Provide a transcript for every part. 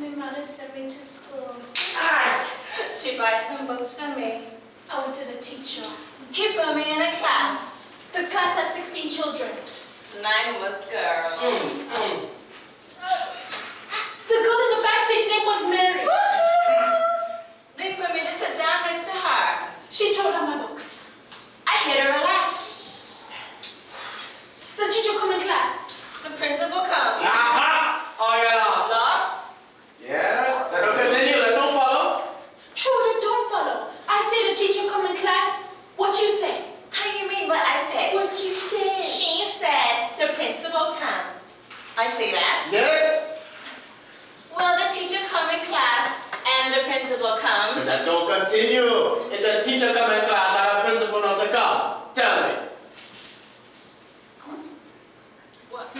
My mother sent me to school. Ah, she buys some books for me. I went to the teacher. He put me in a class. The class had 16 children. 9 was girls. The girl in the back seat name was Mary. They put me to sit down next to her. She threw down my books. I hit her a lash. The teacher come in class. The principal come. Aha! Oh, you lost. Lost? Yeah, they don't continue, they don't follow. True, they don't follow. I say the teacher come in class. What you say? How you mean what I say? What you say? She said the principal come. I say that? Yes. Well, the teacher come in class and the principal come. But that don't continue. If the teacher come in class and the principal not to come, tell me. What?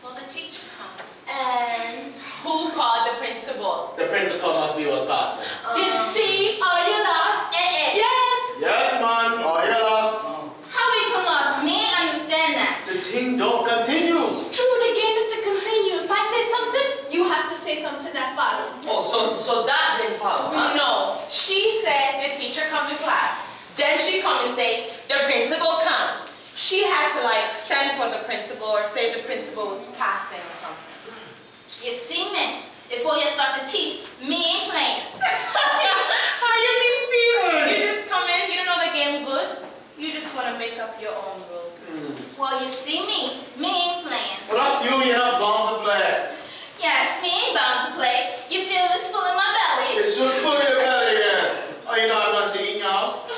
Well, the teacher come. And who called the principal? The principal must be what's passing. You see, are you lost? Yes. Yes, man. Oh, you lost. How we can lost? Me ain't understand that. The thing don't continue. True, the game is to continue. If I say something, you have to say something that follows. Oh, so that didn't follow, huh? No, she said the teacher come in class. Then she come and say the principal come. She had to like send for the principal or say the principal was passing or something. You see me? Before you start to teach, me ain't playing. How you mean to? You just come in, you don't know the game good. You just want to make up your own rules. Well, you see me ain't playing. Well, that's you, you're not bound to play. Yes, me ain't bound to play. You feel this full in my belly. It's just full of your belly, yes. Oh, you don't have nothing to eat in your house?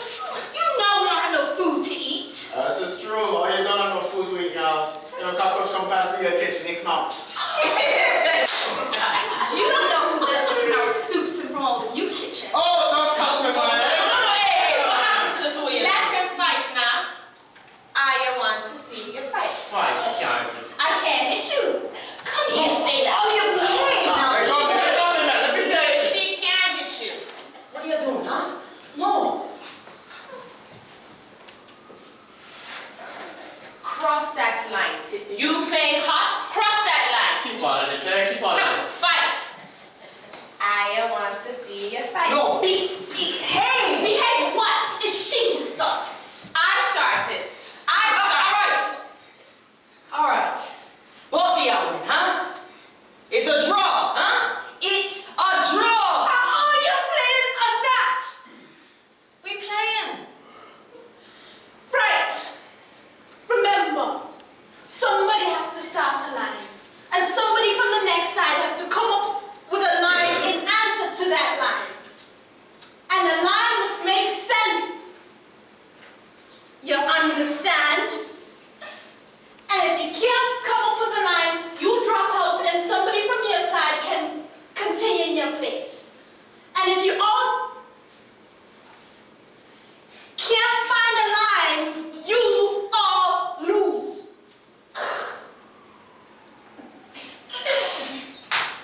You know we don't have no food to eat. This is true. Oh, you don't have no food to eat in your house. You know, cockroach come past through your kitchen, they come out. You don't know who does the house stoops in from all of you kitchen. Oh, don't cuss me, man. Hey, what happened to the two of you? Let them fight now. I want to see you fight. Fight, you can't. I can't hit you. Come here and say that. Oh, you're playing now. Hey, come here, man. Let me say it. She can't hit you. What are you doing, huh? No. Cross that line. You play hot, cross that line. Keep on this, eh? Keep on No, this. fight. I want to see you fight. No. Behave! Behave what? It's she who started. I started. All right. Both of y'all win, huh? It's a draw, huh? It's a draw. Are you playing or not? We playing. Right. Remember, somebody have to start a line. And somebody from the next side have to come up with a line in answer to that line. And the line must make sense. You understand? And if you can't come up with a line, you drop out and somebody from your side can continue in your place. And if you all can't find a line, you all lose.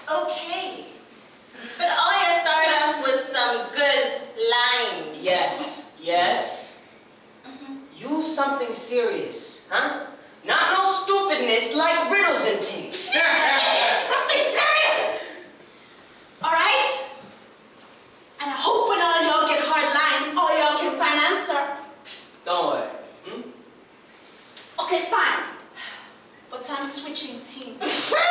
Okay. But all you start off with some good lines. Yes, yes. Use something serious, huh? Not no stupidness like riddles and things. Something serious. All right? And I hope when all y'all get hard line, all y'all can find answer. Don't worry. Okay, fine. But I'm switching teams. Start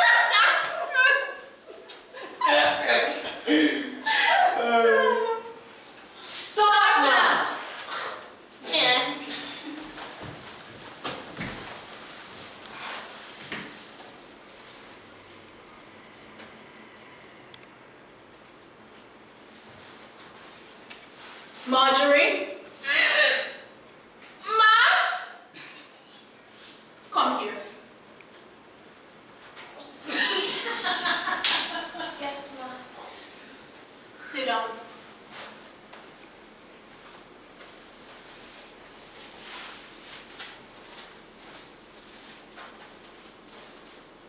now. Yeah. Marjorie? Ma? Come here. Yes, ma. Sit down.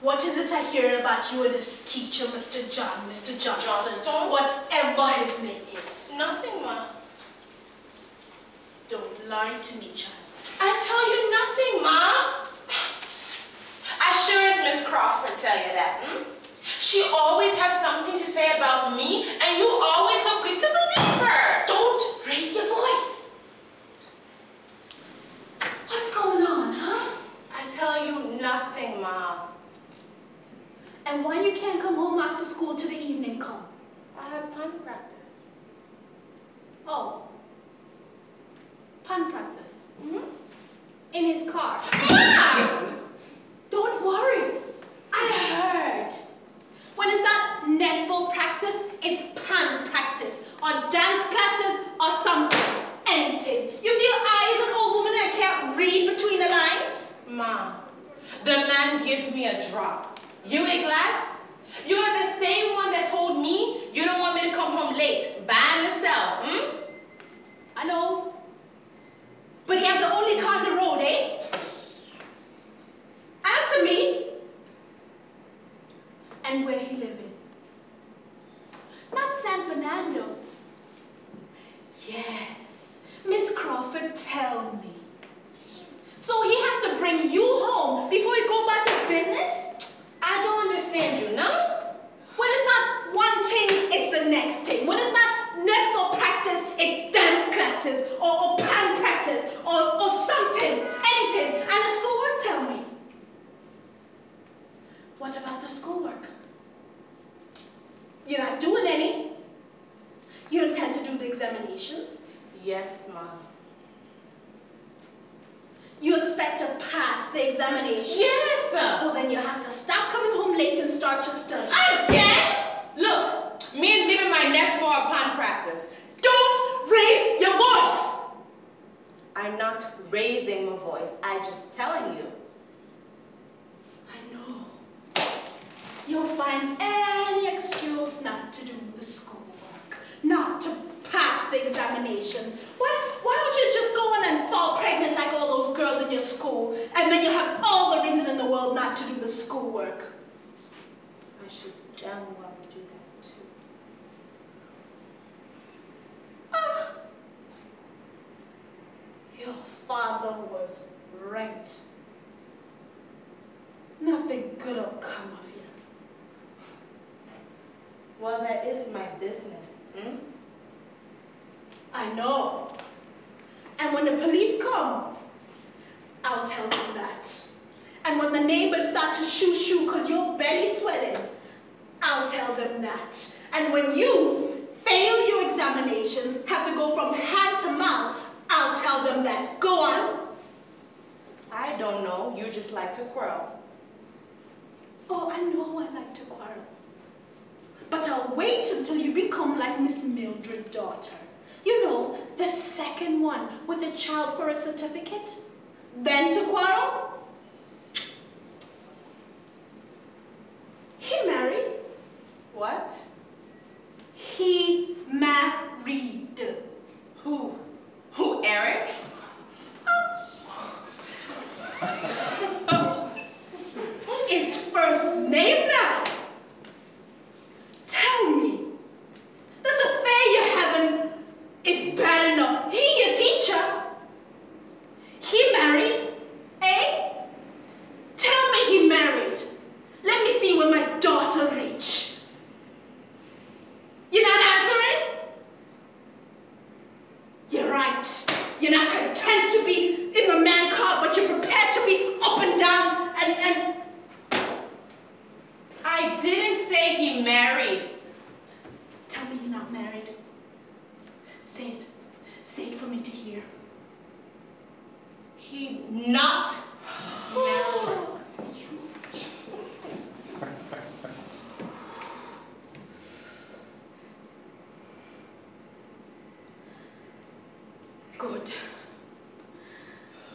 What is it I hear about you and this teacher, Mr. Johnson? Johnstone? Whatever his name is. Nothing, ma. Don't lie to me, child. I tell you nothing, ma. I sure as Miss Crawford tell you that, She always has something to say about me, and you always so quick to believe her. Don't raise your voice. What's going on, huh? I tell you nothing, Mom. And why you can't come home after school till the evening come? I have pun practice. Oh. Pun practice. Mm-hmm. In his car. Mom! Don't worry. I heard. When it's not netball practice, it's pun practice. Or dance classes or something. Anything. You feel I as an old woman that can't read between the lines? Mom, the man give me a drop. You ain't glad? You are the same one that told me you don't want me to come home late by myself, I know. But you have the only car on the road, eh? Answer me. And where he living? Not San Fernando. Yes. Miss Crawford, tell me. So he have to bring you home before he go about his business? I don't understand you, no? When it's not one thing, it's the next thing. When it's not netball practice, it's dance classes or band practice or something, anything. And the schoolwork, tell me. What about the schoolwork? You're not doing any. You intend to do the examinations? Yes, Mom. You expect to pass the examinations? Yes, sir. Well, then you have to stop coming home late and start to study. Again? Look, me and leaving my netball upon practice. Don't raise your voice! I'm not raising my voice. I'm just telling you. I know. You'll find any excuse not to do the schoolwork, not to pass the examinations. Why don't you just go in and fall pregnant like all those girls in your school, and then you have all the reason in the world not to do the schoolwork? I should damn well do that too. Your father was right. Nothing good'll come of you. Well, that is my business. I know. And when the police come, I'll tell them that. And when the neighbors start to shoo-shoo because your belly's swelling, I'll tell them that. And when you fail your examinations, have to go from hand to mouth, I'll tell them that. Go on. I don't know. You just like to quarrel. Oh, I know I like to quarrel. But I'll wait until you become like Miss Mildred's daughter. You know, the second one with a child for a certificate. Then to quarrel. He married. What? He married. Who? Who, Eric? It's first name now. Tell me, this affair you're having is bad enough. He your teacher. He married, eh? Tell me he married. Let me see when my daughter reach. You're not answering? You're right. You're not content to be in the man car, but you're prepared to be up and down and... I didn't say he married. Tell me you're not married. Say it. Say it for me to hear. He not married. Good.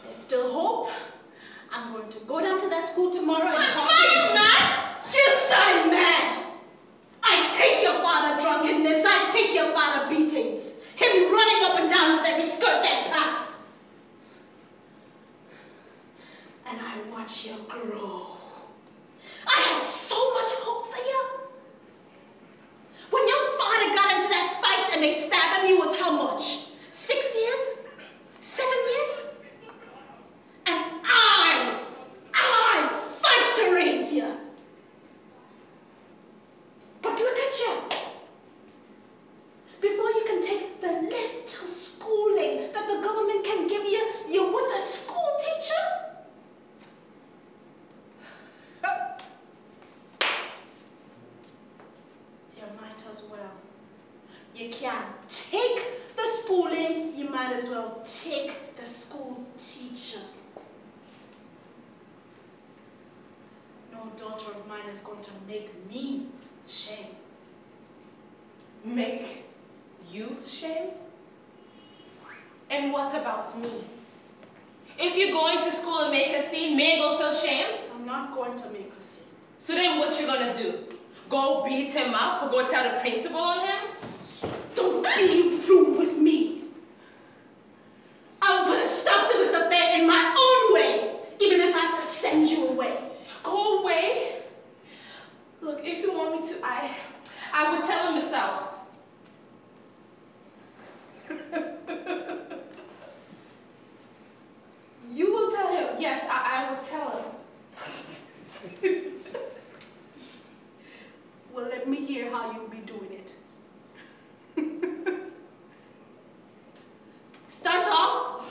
There's still hope. I'm going to go down to that school tomorrow and talk to him. Mad? Yes, I'm mad. I take your father drunkenness. I take your father beatings. Him running up and down with every skirt that pass. And I watch you grow. I had so much hope for you. When your father got into that fight and they stabbed him, you was how much? 6 years? 7 years? And I fight to well. You can't take the schooling, you might as well take the school teacher. No daughter of mine is going to make me shame. Make you shame? And what about me? If you're going to school and make a scene, may I go feel shame? I'm not going to make a scene. So then what you gonna do? Go beat him up or go tell the principal on him? Don't be rude with me. I will put a stop to this affair in my own way, even if I have to send you away. Go away? Look, if you want me to, I would tell him myself. You will tell him? Yes, I would tell him. Well, let me hear how you'll be doing it. Start off.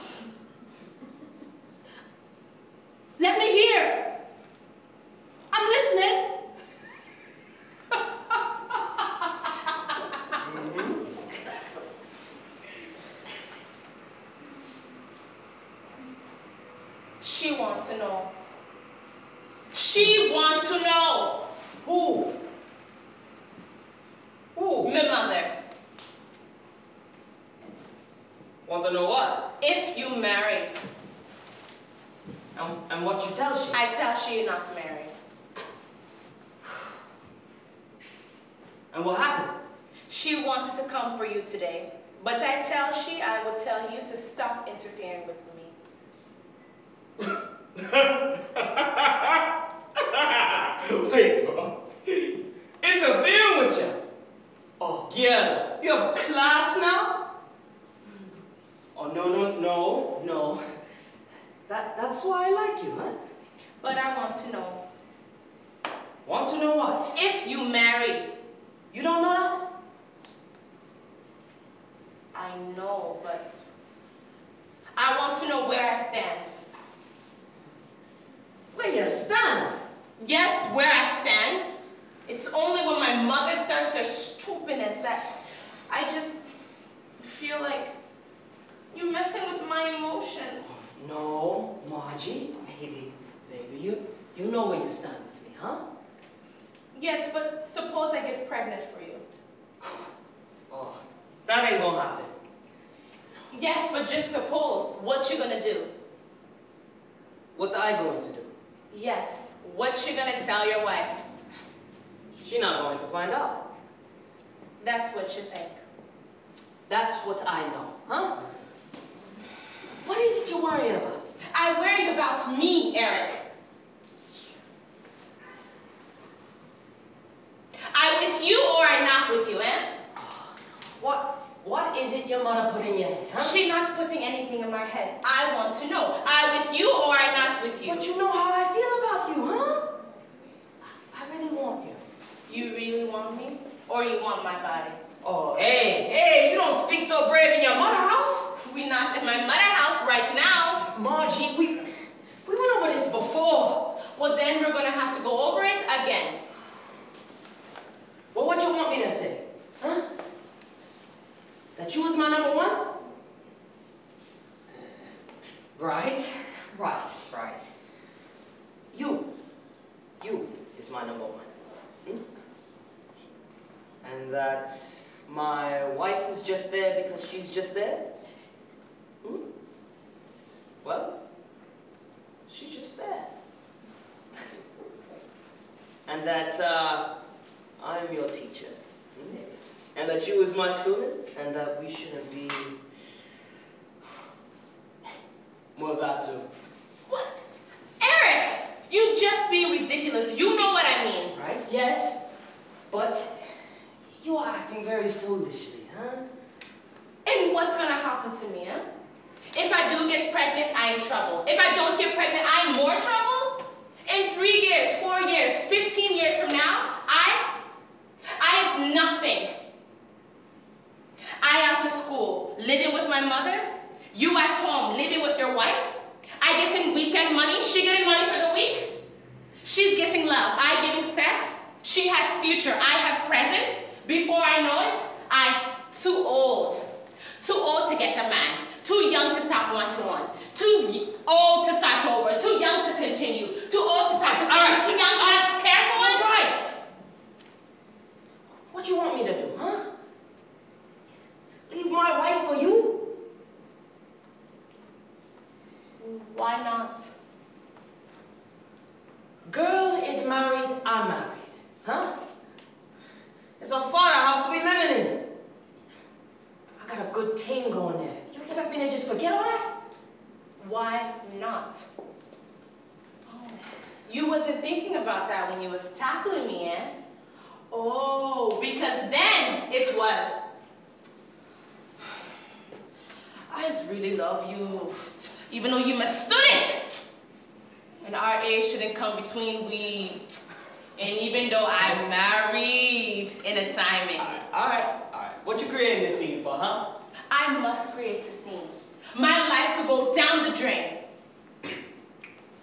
Let me hear. I'm listening. She wants to know. She wants to know. Who? Who? My mother. Want to know what? If you married. And what you tell she? I tell she you're not married. And what happened? She wanted to come for you today, but I tell she I will tell you to stop interfering with me. Wait, interfering with you? Oh, yeah. You have class now? Oh, no. That's why I like you, huh? But I want to know. Want to know what? If you married. You don't know that? I know, but I want to know where I stand. Where you stand? Yes, where I stand. It's only when my mother starts her stupidness that I just feel like you're messing with my emotions. No, Margie, baby, you know where you stand with me, huh? Yes, but suppose I get pregnant for you. Oh, that ain't gonna happen. Yes, but just suppose. What you gonna do? What I going to do? Yes, what you gonna tell your wife? She not going to find out. That's what you think. That's what I know, huh? What is it you're worrying about? I worry about me, Eric. I with you or I not with you, eh? What is it your mother put in your head, huh? She not putting anything in my head. I want to know. I with you or I not with you? But you know how I feel about you, huh? I really want you. You really want me? Or you want my body? Oh, hey, you don't speak so brave in your mother house. We not in my mother house right now. Margie, we went over this before. Well, then we're gonna have to go over it again. Well, what you want me to say, huh? That you was my number one? Right. You is my number one. Hmm? And that my wife is just there because she's just there? Hmm? Well, she's just there. And that I'm your teacher. Hmm? And that you is my student, and that we shouldn't be more about to. What? Eric! You just being ridiculous. You know what I mean. Right? Yes. But you are acting very foolishly, huh? And what's gonna happen to me, huh? If I do get pregnant, I'm in trouble. If I don't get pregnant, I'm more trouble? In 3 years, 4 years, 15 years from now, I is nothing. I out to school, living with my mother. You at home, living with your wife. I getting weekend money, she getting money for the week. She's getting love, I giving sex. She has future, I have present. Before I know it, I'm too old. Too old to get a man. Too young to start one-to-one. Too old to start over. Too young to continue. Too old to start to Alright. Too young to care for one. Right. What you want me to do, huh? Leave my wife for you? Why not? Girl is married, I'm married. Huh? It's a father house we living in. I got a good thing going there. You expect me to just forget all that? Why not? Oh, you wasn't thinking about that when you was tackling me, eh? Oh, because then it was. I just really love you, even though you mistood it. And our age shouldn't come between we. And even though I'm married in a timing. All right. What you creating this scene for, huh? I must create a scene. My life could go down the drain.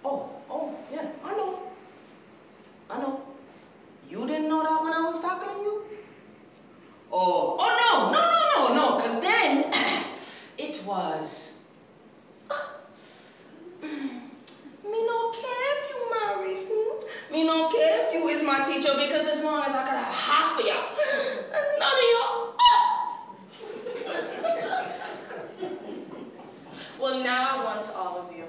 Oh, yeah, I know. You didn't know that when I was talking to you? Oh, no, because then it was. Me no care if you married. Me no care if you is my teacher because as long as I could have half of y'all and none of y'all. Well, now I want all of you.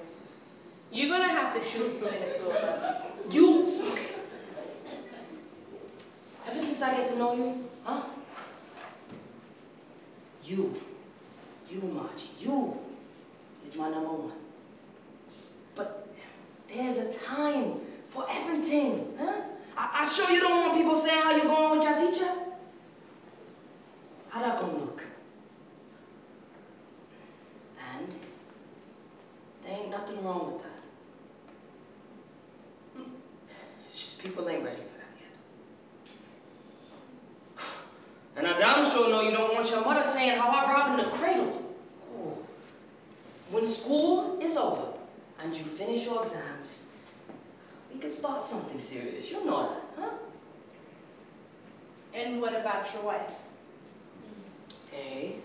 You're gonna have to choose between the two of us. You? Ever since I get to know you, huh? You, Margie, you is my number one. But there's a time for everything, huh? I sure you don't want people saying how you going with your teacher? How that gonna look? And there ain't nothing wrong with that. It's just people ain't ready for that yet. And I damn sure know you don't want your mother saying how I robbed in the cradle. Oh. When school is over and you finish your exams, we can start something serious. You know that, huh? And what about your wife? Hey,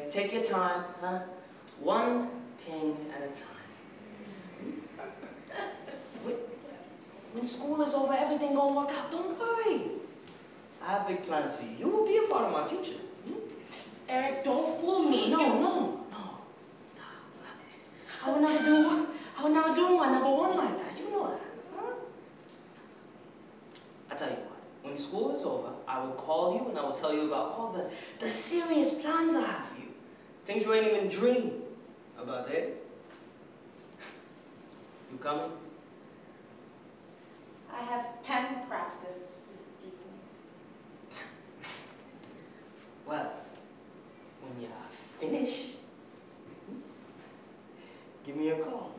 take your time, huh? One thing at a time. When school is over, everything gonna work out. Don't worry. I have big plans for you. You will be a part of my future. Eric, don't fool me. No. Stop. I would never do my number one like that. You know that, huh? I tell you what. When school is over, I will call you and I will tell you about all the serious plans I have for you. Things you ain't even dream about, eh? You coming? I have pen practice this evening. Well, when you finish, give me a call.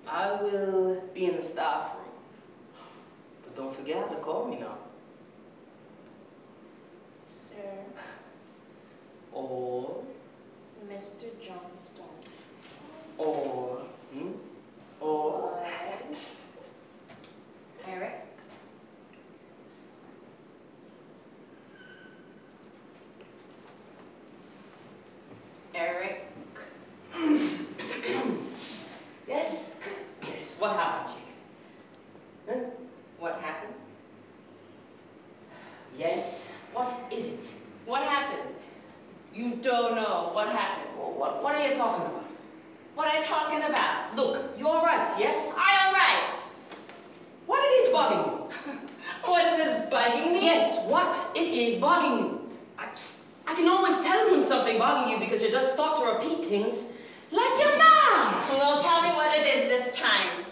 I will be in the staff room. But don't forget to call me now. Sir. Or, Mr. Johnstone. or, Eric. Eric. Yes? Yes, what happened, chick? Huh? What happened? Yes, what is it? What happened? You don't know what happened. What are you talking about? What are you talking about? Look, you're right, yes? I am right. What it is bugging you? What it is bugging me? Yes, what it is bugging you. I can always tell when something bugging you because you just start to repeat things like your mom. Well, tell me what it is this time.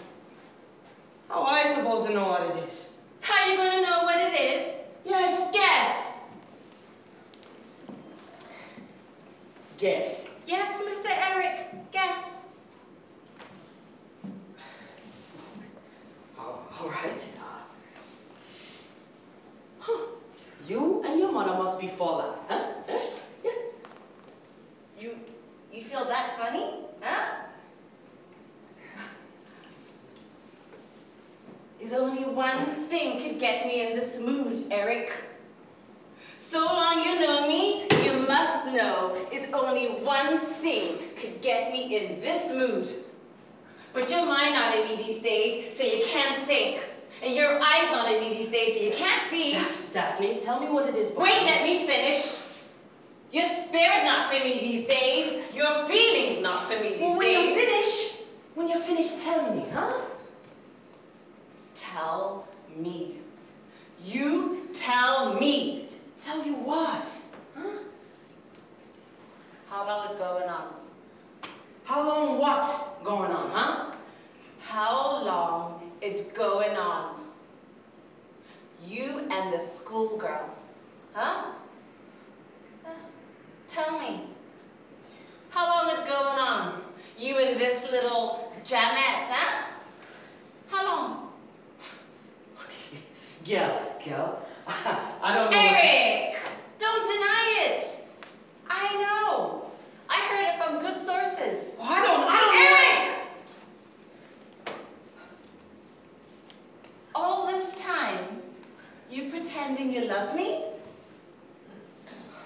How am I supposed to know what it is? How are you going to know what it is? Yes. Guess. Guess. Yes, Mr. Eric. Guess. All right. You and your mother must be fallout, huh? Yeah. You feel that funny? Huh? There's only one thing could get me in this mood, Eric. So long you know me, you must know is only one thing could get me in this mood. But your mind not in me these days, so you can't think. And your eyes not in me these days, so you can't see. Daphne, tell me what it is. Wait, let me finish. Your spirit not for me these days. Your feelings not for me these days. When you're finished, tell me, huh? Tell me. You tell me. Tell you what? Huh? How long it going on? How long what going on, huh? How long it going on? You and the schoolgirl, huh? Tell me. How long it going on? You and this little jamette, huh? How long? Girl, I don't know Eric! Don't deny it. I know. I heard it from good sources. Oh, I don't know. Eric! All this time, you pretending you love me?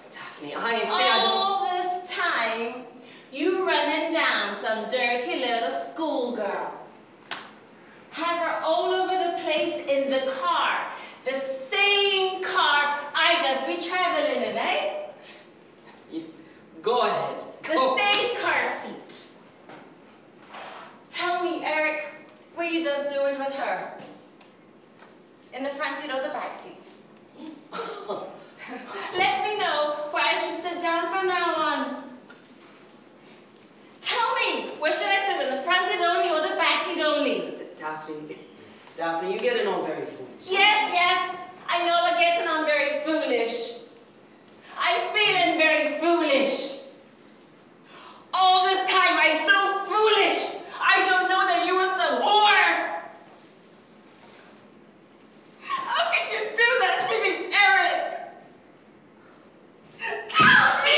Daphne, I ain't say I don't. All this time, you running down some dirty little schoolgirl. Have her all over the place in the car. The same car I just be traveling in, eh? Go ahead. The same car seat. Tell me, Eric, what you just doing with her? In the front seat or the back seat? Let me know where I should sit down from now on. Tell me, where should I sit, in the front seat only or the back seat only? Daphne, you're getting on very foolish. Yes, I know I'm getting on very foolish. I'm feeling very foolish. All this time I'm so foolish. I don't know that you was a whore. How could you do that to me, Eric? Tell me!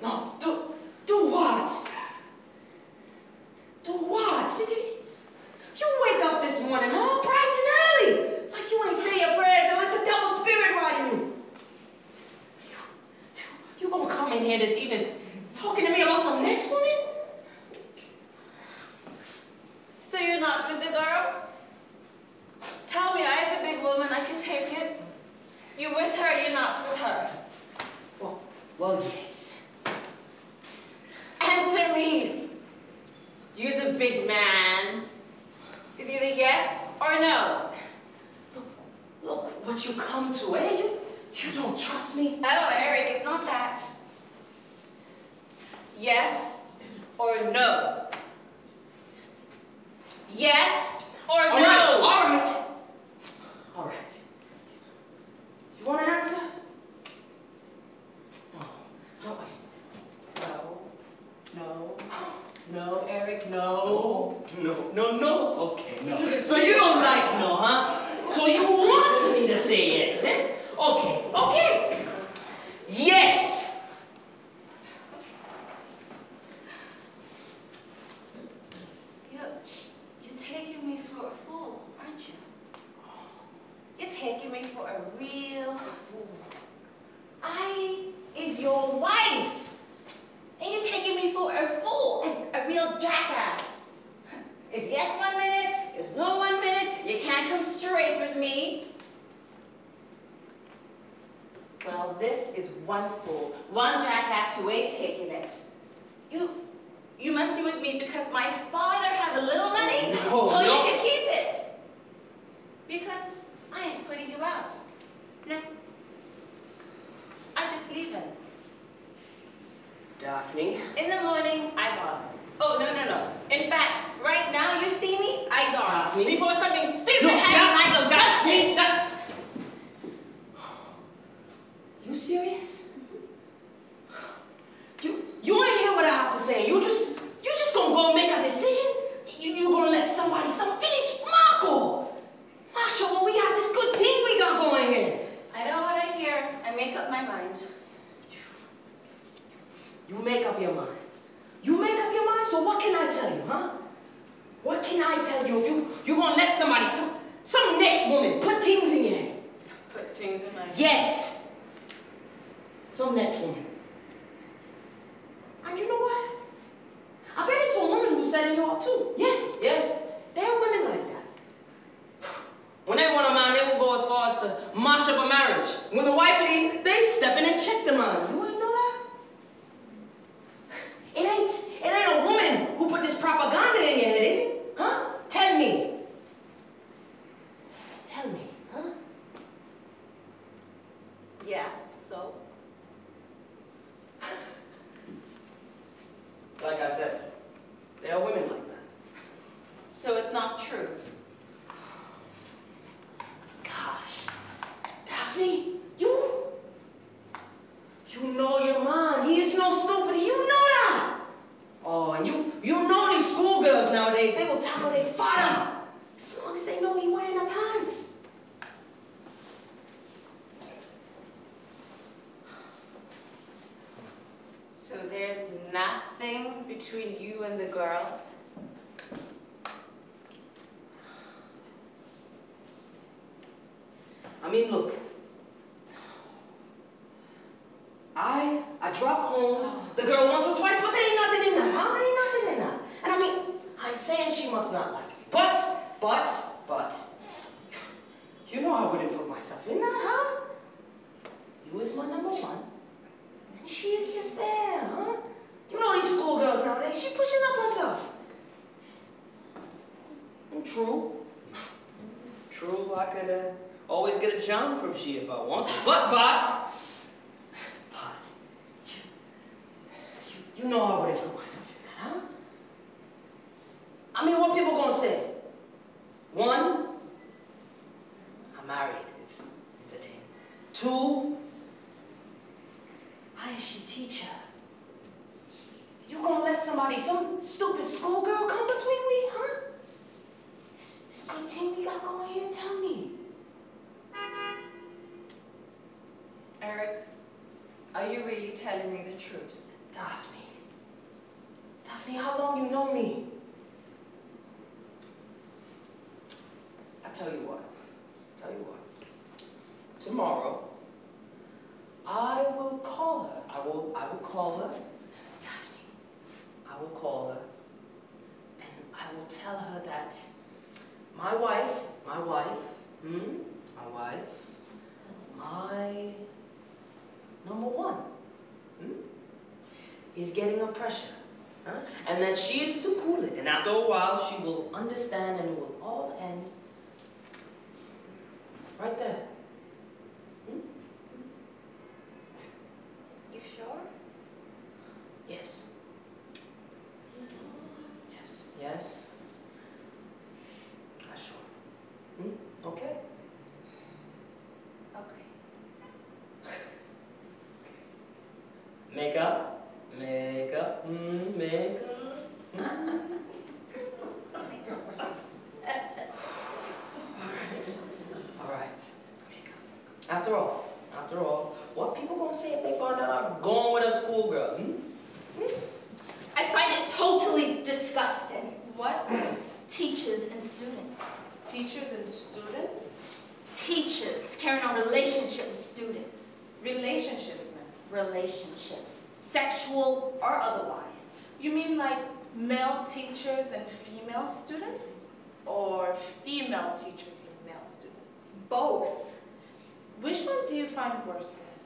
No. Do what? Do what? You wake up this morning, huh? Bright and early. Like you ain't say your prayers and let the devil's spirit ride in you. You gonna come in here this evening talking to me about some next woman? So you're not with the girl? Tell me, I as a big woman, I can take it. You with her, you're not with her. Well, yes. Answer me. You're a big man. It's either yes or no. Look what you come to, eh? You don't trust me? Oh, Eric, it's not that. Yes or no? Yes or no? All right. You want an answer? No, Eric, no. No. Okay, no. So you don't like no, huh? So you want me to say yes, eh? Okay. Yes. You're taking me for a fool, aren't you? You're taking me for a real fool. I is your wife. And you're taking me for a fool, a real jackass. It's yes 1 minute, it's no 1 minute, you can't come straight with me. Well, this is one fool, one jackass who ain't taking it. You must be with me because my father had a little money, so you can keep it. Because I ain't putting you out. No. I'm just leaving. Daphne. In the morning, I gone. Oh, no. In fact, right now you see me, I gone. Daphne. Before something stupid happens, I go, Daphne, Daphne. You serious? You ain't hear what I have to say. You just gonna go make a decision? You gonna let some village Marco? Masha, we got this good team we got going here. I know what I hear. I make up my mind. You make up your mind. So what can I tell you, huh? What can I tell you if you gonna let somebody, some next woman, put things in your head? Put things in my head. Yes. some next woman. And you know what? I bet it's a woman who's setting you up too. Yes, yes. There are women like that. When they want a man, they will go as far as to mash up a marriage. When the wife leaves, they step in and check the man. You ain't know that? It ain't a woman who put this propaganda in your head, is it? Huh? Tell me. Tell me, huh? Yeah, so? Like I said, there are women like that. So it's not true. Gosh, Daphne, you know your man. He is no stupid. You know that. Oh, and you know these schoolgirls nowadays. They will tackle their father as long as they know he wearing the pants. So there's nothing between you and the girl? I mean, look. I drop home the girl once or twice, but there ain't nothing in that, huh? There ain't nothing in that. And I mean, I ain't saying she must not like me. But, you know I wouldn't put myself in that, huh? You is my number one. And she is just there, huh? You know these schoolgirls nowadays, she pushing up herself. And true, I could always get a job from she if I want to. But, you know I wouldn't put myself in that, huh? I mean, what people gonna say? One, I'm married. It's a thing. Two, I is she teacher. You gonna let some stupid schoolgirl come between we, huh? This good thing we got going here, tell me. Eric, are you really telling me the truth? Daphne, how long you know me? I tell you what. Tomorrow, I will call her. I will call her. Daphne, I will call her. And I will tell her that my wife, my number one, is getting a pressure. Huh? And that she is to cool it. And after a while, she will understand and it will all end right there. You sure? Yes. Yes. I'm sure. Okay. Okay. Makeup. All right. After all, what people gonna say if they find out I'm going with a schoolgirl? I find it totally disgusting. What is? Teachers and students. Teachers and students? Teachers carrying on relationships with students. Relationships, miss. Relationships, sexual or otherwise. You mean like male teachers and female students? Or female teachers and male students? Both. Which one do you find worse, miss?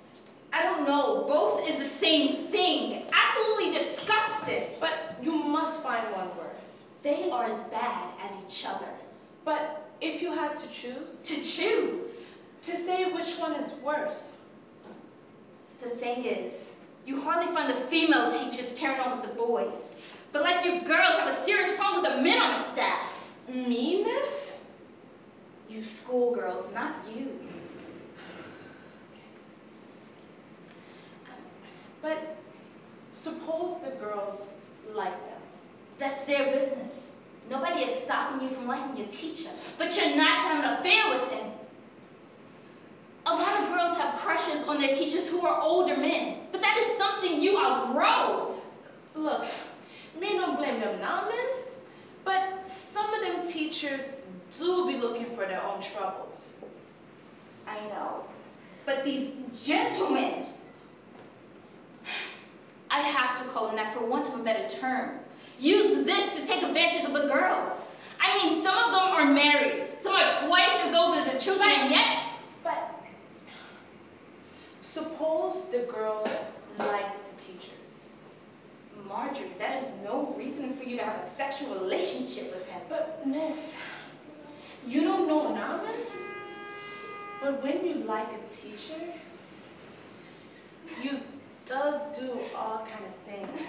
I don't know. Both is the same thing. Absolutely disgusting. But you must find one worse. They are as bad as each other. But if you had to choose? To choose. To say which one is worse. The thing is, you hardly find the female teachers carrying on with the boys. But like you girls have a serious problem with the men on the staff. Me, miss? You schoolgirls, not you. But suppose the girls like them. That's their business. Nobody is stopping you from liking your teacher, but you're not to have an affair with him. A lot of girls have crushes on their teachers who are older men, but that is something you outgrow. Look, me don't blame them now, miss, but some of them teachers do be looking for their own troubles. I know, but these gentlemen, I have to call them that for want of a better term. Use this to take advantage of the girls. I mean, some of them are married. Some are twice as old as the children, and yet. But suppose the girls like the teachers. Marjorie, that is no reason for you to have a sexual relationship with him. But Miss, you don't know now, Miss. But when you like a teacher, you does do all kind of things.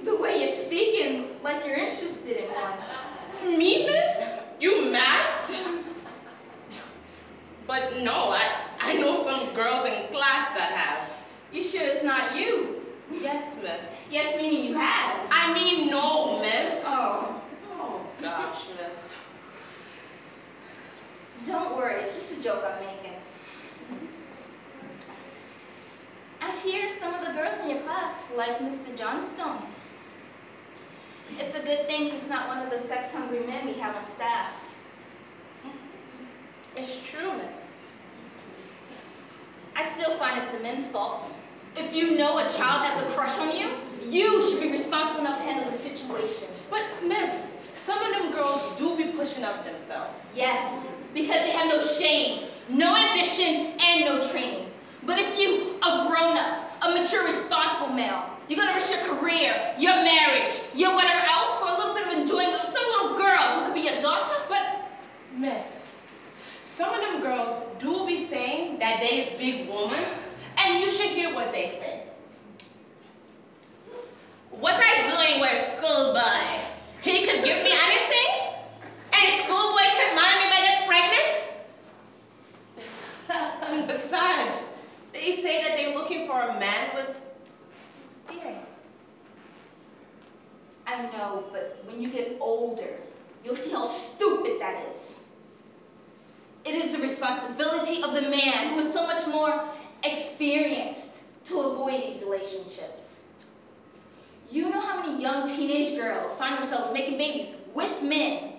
The way you're speaking, like you're interested in one. Me, Miss? You mad? But no, I know some girls in class that have. You sure it's not you? Yes, Miss. Yes, meaning you have. I mean no, Miss. Oh. Oh, gosh, Miss. Don't worry, it's just a joke I'm making. I hear some of the girls in your class like Mr. Johnstone. It's a good thing he's not one of the sex-hungry men we have on staff. It's true, Miss. I still find it's the men's fault. If you know a child has a crush on you, you should be responsible enough to handle the situation. But, Miss, some of them girls do be pushing up themselves. Yes, because they have no shame, no ambition, and no training. But if you, a grown-up, a mature, responsible male, you're gonna risk your career, your marriage, your whatever else for a little bit of enjoyment with some little girl who could be your daughter? But, Miss, some of them girls do be saying that they is big woman, and you should hear what they say. What's I doing with schoolboy? He could give me anything? And schoolboy could mind me if I get pregnant? And besides, they say that they're looking for a man with experience. I know, but when you get older, you'll see how stupid that is. It is the responsibility of the man who is so much more experienced to avoid these relationships. You know how many young teenage girls find themselves making babies with men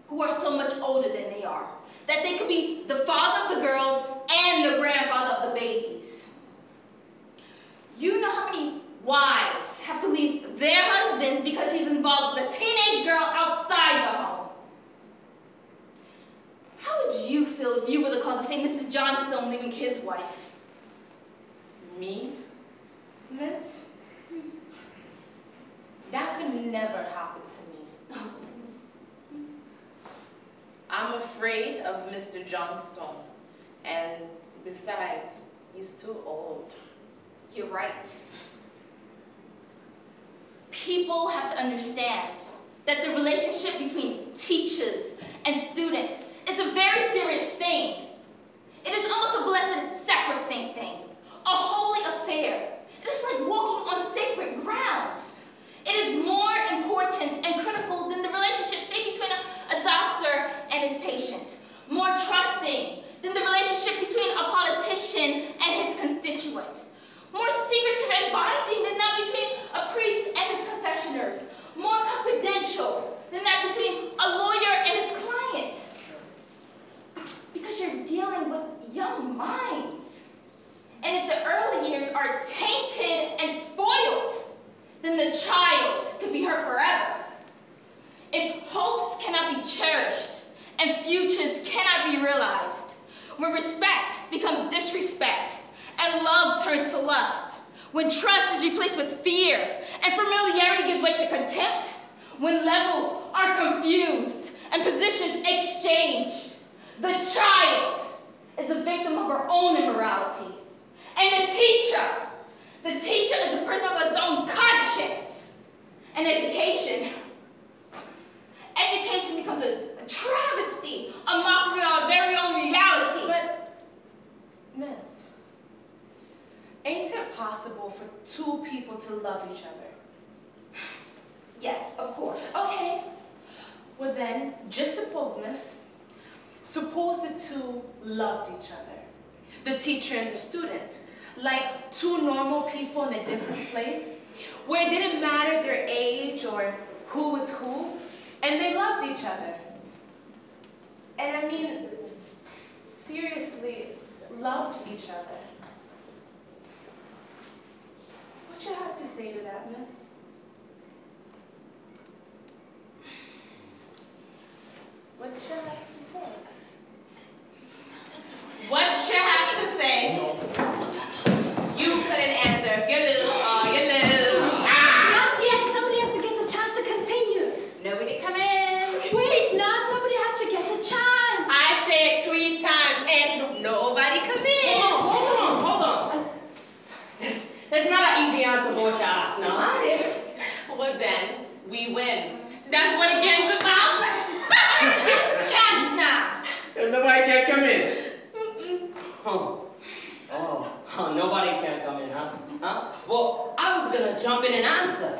who are so much older than they are, that they could be the father of the girls and the grandfather of the babies. You know how many wives have to leave their husbands because he's involved with a teenage girl outside the home. How would you feel if you were the cause of, say, Mr. Johnstone leaving his wife? Me, Miss? That could never happen to me. I'm afraid of Mr. Johnstone, and besides, he's too old. You're right. People have to understand that the relationship between teachers and students is a very serious thing. It is almost a blessed, sacrosanct thing, a holy affair. It is like walking on sacred ground. It is more important and critical than the relationship, say, between a doctor and his patient. More trusting than the relationship between a politician and his constituent. More secretive and binding than that between a priest and his confessioners. More confidential than that between a lawyer and his client. Because you're dealing with young minds. And if the early years are tainted and spoiled, then the child could be hurt forever. If hopes cannot be cherished and futures cannot be realized, when respect becomes disrespect and love turns to lust, when trust is replaced with fear and familiarity gives way to contempt, when levels are confused and positions exchanged, the child is a victim of her own immorality. And the teacher is a prisoner of his own conscience. And education becomes a travesty, a mockery of our very own reality. But, Miss, ain't it possible for two people to love each other? Yes, of course. Okay. Well then, just suppose, Miss, suppose the two loved each other, the teacher and the student, like two normal people in a different place, where it didn't matter their age or who was who, and they loved each other. And I mean, seriously, loved each other. What you have to say to that, miss? What you have to say? What you have to say? You couldn't answer. You lose. Oh, you lose. Not yet. Somebody has to get the chance to continue. Nobody come in. Wait, now somebody has to get a chance. I said 3 times and nobody come in. Hold on. There's not an easy answer for what you asked, no? Well then, we win. That's what a game's about. Get a chance now. And nobody can come in. Oh, nobody can come in, huh? Well, I was gonna jump in and answer,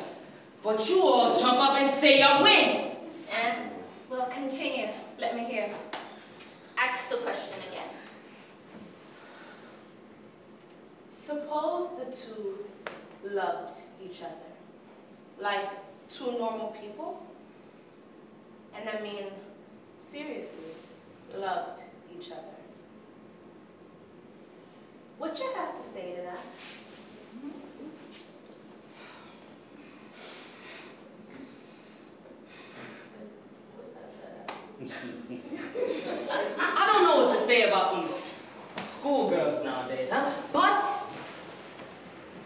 but you all jump up and say you win. And well, continue. Let me hear. Ask the question again. Suppose the two loved each other, like 2 normal people, and I mean, seriously, loved each other. What you have to say to that? I don't know what to say about these schoolgirls nowadays, huh? But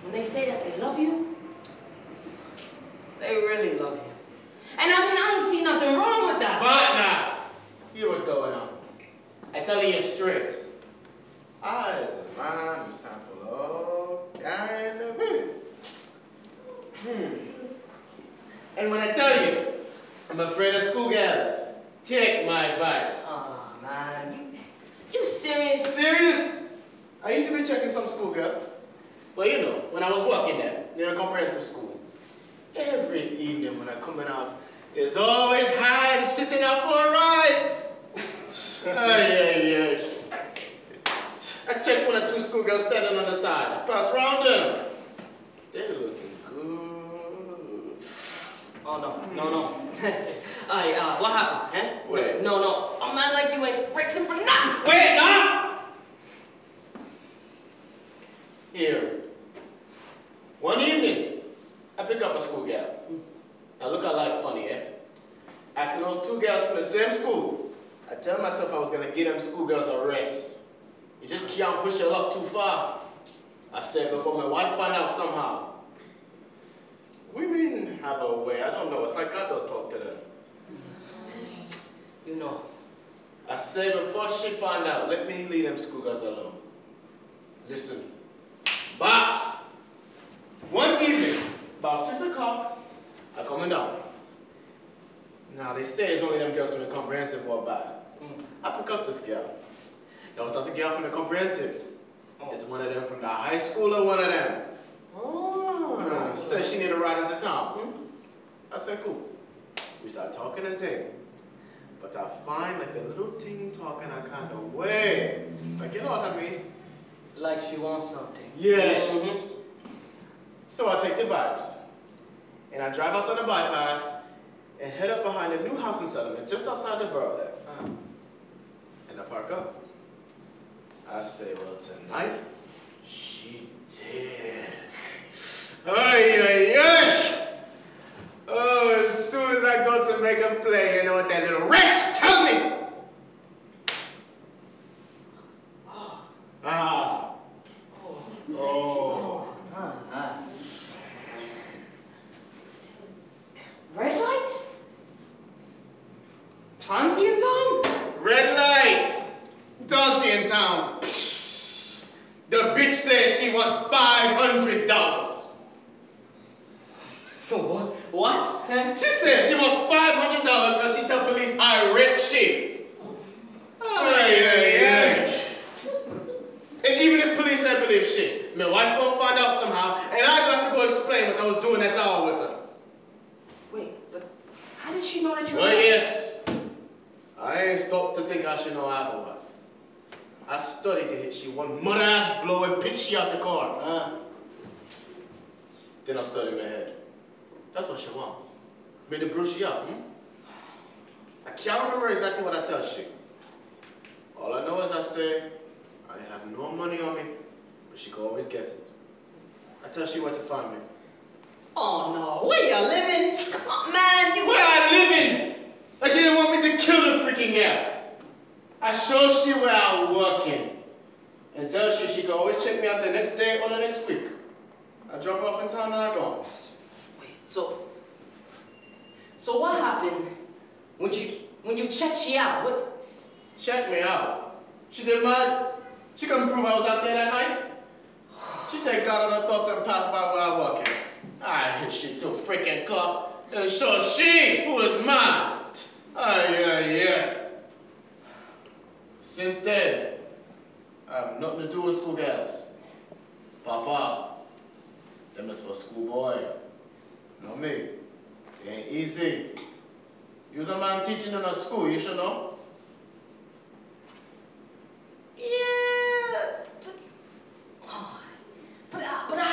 when they say that they love you, they really love you. And I mean, I ain't see nothing wrong with that. But now, you what's going on. I tell you straight. I is a man who sample all kind of women. And when I tell you, I'm afraid of schoolgirls. Take my advice. Aw, man. You serious? Serious? I used to be checking some schoolgirl. Well, you know, when I was working there, near a comprehensive school, every evening when I'm coming out, there's always hide sitting out for a ride. Ay. I checked 1 or 2 schoolgirls standing on the side. I passed around them. They're looking good. Oh, no. What happened, huh? Wait. No. A man like you ain't bricks for nothing. Wait, nah! Here. One evening, I pick up a schoolgirl. Now look at life funny, eh? After those 2 girls from the same school, I tell myself I was gonna give them schoolgirls a rest. You just can't push your luck too far. I said before my wife find out somehow. Women have a way, I don't know, it's like God does talk to them. You know. I said before she find out, let me leave them schoolgirls alone. Listen, Bops, one evening, about 6 o'clock, I'm coming down. Now they say it's only them girls from the comprehensive walk by. I pick up this girl. That was not a girl from the comprehensive. It's one of them from the high school or one of them. She said she need a ride into town. I said, cool. We start talking and thing. But I find like the little thing talking a kind of way. Like, you know what I mean? Like she wants something. Yes. So I take the vibes. And I drive out on the bypass and head up behind a new housing settlement just outside the borough there. And I park up. I say, well, tonight, she did. Ay. Oh, as soon as I go to make a play, you know what that little wretch tell me? Red light? Ponty in town? Red light. Dante in town. Psh. The bitch says she want $500. What? She said she want $500 and she tell police I rich shit. Ay. And even if police ain't believe shit, my wife gonna find out somehow, and I got to go explain what I was doing that hour with her. Wait, but how did she know that you were... Well, yes. I ain't stopped to think I should know I have a wife. I studied to hit she one mother-ass blow and pitch she out the car. Then I studied my head. That's what she want. Made the bruise she up, I can't remember exactly what I tell she. All I know is I say, I have no money on me, but she can always get it. I tell she where to find me. Oh no, where you living? Oh, man, you... Where I living? Like you didn't want me to kill the freaking girl. I show she where I'm working. And tell she can always check me out the next day or the next week. I drop her off in town and I go. Wait, so what happened when you checked she out? What? Check me out. She did mad. She couldn't prove I was out there that night. She take out of her thoughts and pass by when I walk in. I hit shit to a freaking car and show she who was mine. Yeah. Since then, I have nothing to do with schoolgirls. Papa, them is for schoolboy. Know me. It ain't easy. You was a man teaching in a school, you should know. Yeah, but I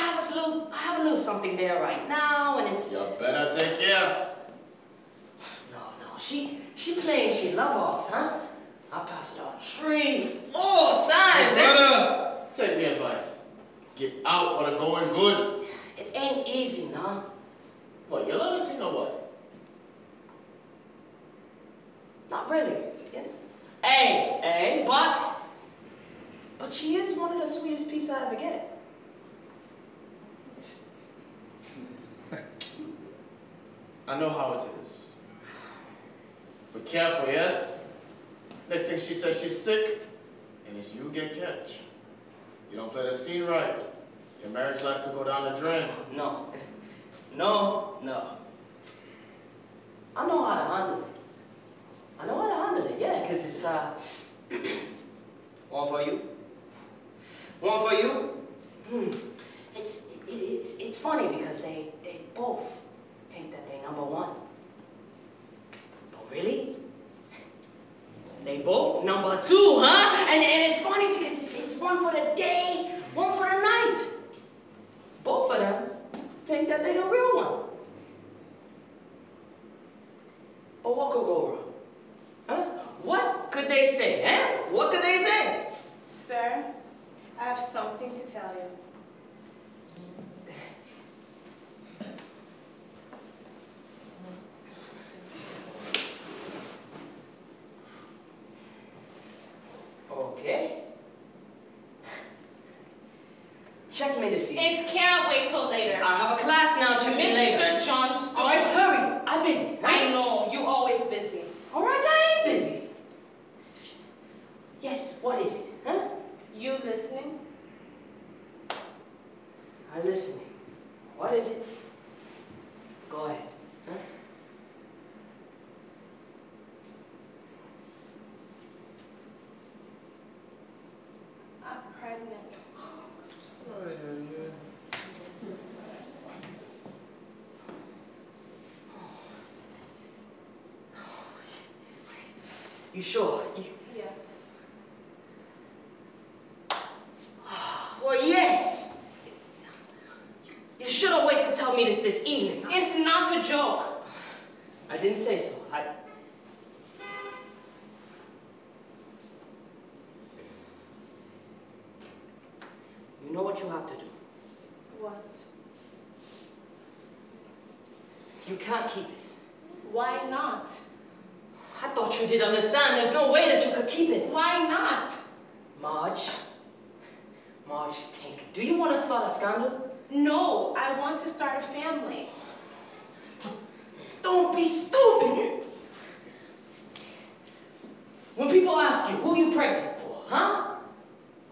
have a little something there right now, and it's... You better take care. No, she playing she love off, huh? I pass it on 3, 4 times. Brother, take me advice. Get out while the going good. It ain't easy, nah. What, you love it thing or what? Not really. Hey, but she is one of the sweetest pieces I ever get. I know how it is. But careful, yes? Next thing she says she's sick, and it's you get catch. You don't play the scene right, your marriage life could go down the drain. No. I know how to handle it. Yeah, because it's, one for you. It's funny because they both think that they're number one. But really? They both number 2, huh? And it's funny because it's one for the day, one for the night. Both of them think that they're the real one. But what could go wrong? Huh? What could they say, eh? What could they say? Sir, I have something to tell you. Okay. Check me this evening. It can't wait till later. I have a class now. Check me later. Mr. Johnston. All right, hurry. I'm busy. I know. You always busy. All right, I ain't busy. Yes, what is it, huh? You listening? I'm listening. What is it? Go ahead, huh? I'm pregnant. You sure? Yes. Well, yes. You should have waited to tell me this evening. It's not a joke. I didn't say so. You know what you have to do. What? You can't keep it. Why not? I thought you did understand. There's no way that you could keep it. Why not? Marge, think. Do you want to start a scandal? No, I want to start a family. Don't be stupid. When people ask you, who you pregnant for, huh?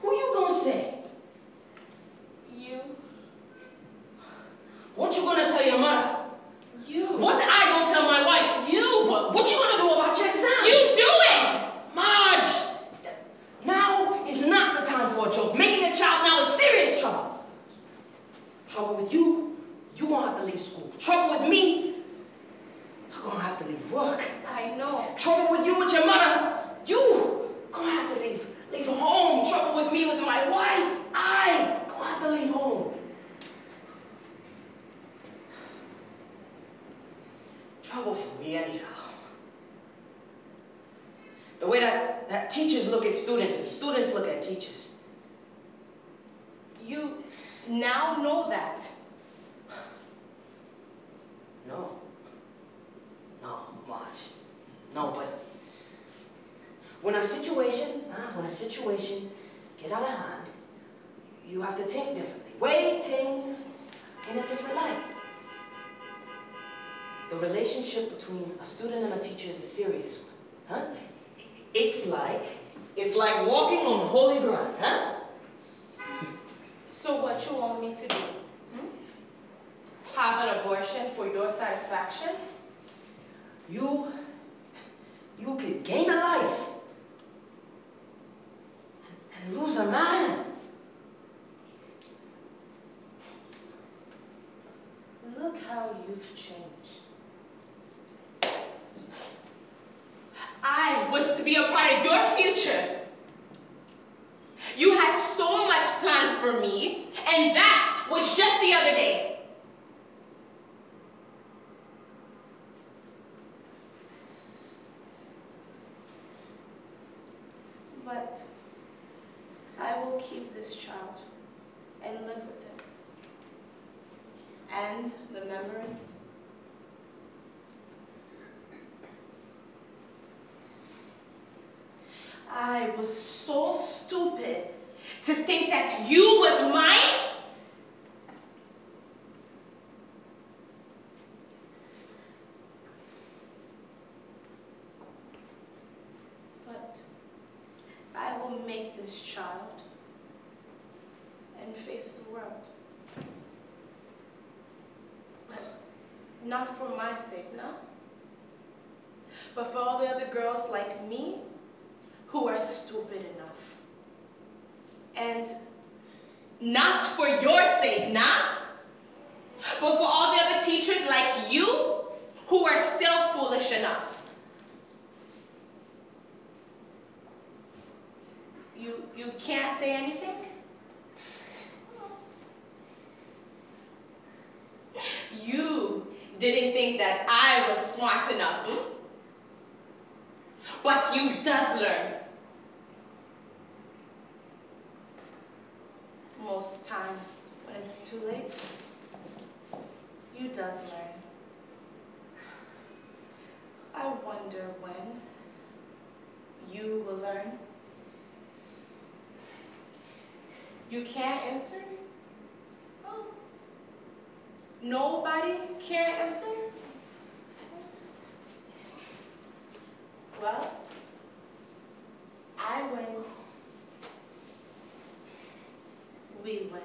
Who you gonna say? You. What you gonna tell your mother? You. What I gonna tell my wife? You. What you gonna do about your exams? You do it! Marge! Now is not the time for a joke. Making a child now is serious trouble. Trouble with you, you gonna have to leave school. Trouble with me, I'm gonna have to leave work. I know. Trouble with you with your mother, you gonna have to leave home. Trouble with me with my wife, I gonna have to leave home. Trouble for me anyhow. The way that teachers look at students and students look at teachers. You. now know that. No. No, Marge. No, but when a situation get out of hand, you have to think differently. Weigh things in a different light. The relationship between a student and a teacher is a serious one, huh? It's like walking on holy ground, huh? So what you want me to do? Have an abortion for your satisfaction? You could gain a life and lose a man. Look how you've changed. I was to be a part of your future. You had so much plans for me, and that was just the other day. But I will keep this child and live with him. And the memories. I was so stupid to think that you was mine. But I will make this child and face the world. Not for my sake, no. But for all the other girls like me who are stupid enough. And not for your sake, nah. But for all the other teachers like you who are still foolish enough. You can't say anything? You didn't think that I was smart enough, But you does learn. Most times when it's too late, you does learn. I wonder when you will learn. You can't answer? Oh. Nobody can answer? Well, I win. We win.